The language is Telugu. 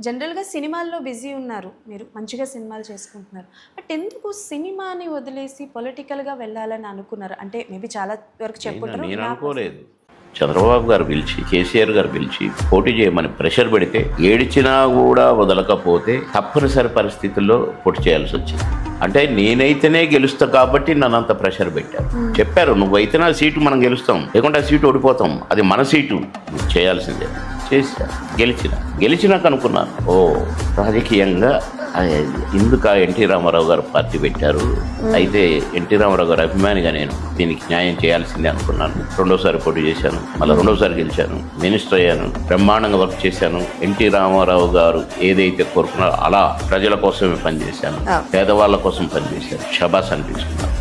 జనరల్గా సినిమాల్లో బిజీ ఉన్నారు, మీరు మంచిగా సినిమాలు చేసుకుంటున్నారు. బట్ ఎందుకు సినిమాని వదిలేసి పొలిటికల్గా వెళ్ళాలని అనుకున్నారు? అంటే మేబీ చాలా వరకు చెప్పుంటారు. నేను అనుకోలేదు. చంద్రబాబు గారు పిలిచి, కేసీఆర్ గారు పిలిచి పోటీ చేయమని ప్రెషర్ పెడితే ఏడిచినా కూడా వదలకపోతే తప్పనిసరి పరిస్థితుల్లో పోటీ చేయాల్సి వచ్చింది. అంటే నేనైతేనే గెలుస్తా కాబట్టి నన్ను అంత ప్రెషర్ పెట్టారు. చెప్పారు, నువ్వైతే నా సీటు మనం గెలుస్తాం, లేకుంటే ఆ సీటు ఓడిపోతాం, అది మన సీటు, చేయాల్సిందే. చేసా, గెలిచినాక అనుకున్నాను, ఓ రాజకీయంగా ఇందుక ఎన్టీ రామారావు గారు పార్టీ పెట్టారు, అయితే ఎన్టీ రామారావు గారు అభిమానిగా నేను దీనికి న్యాయం చేయాల్సిందే అనుకున్నాను. రెండోసారి పోటీ చేశాను, మళ్ళీ రెండోసారి గెలిచాను, మినిస్టర్ అయ్యాను, బ్రహ్మాండంగా వర్క్ చేశాను. ఎన్టీ రామారావు గారు ఏదైతే కోరుకున్నారో అలా ప్రజల కోసమే పనిచేశాను, పేదవాళ్ళ కోసం పనిచేశాను. షబాస్ అనిపిస్తున్నాను.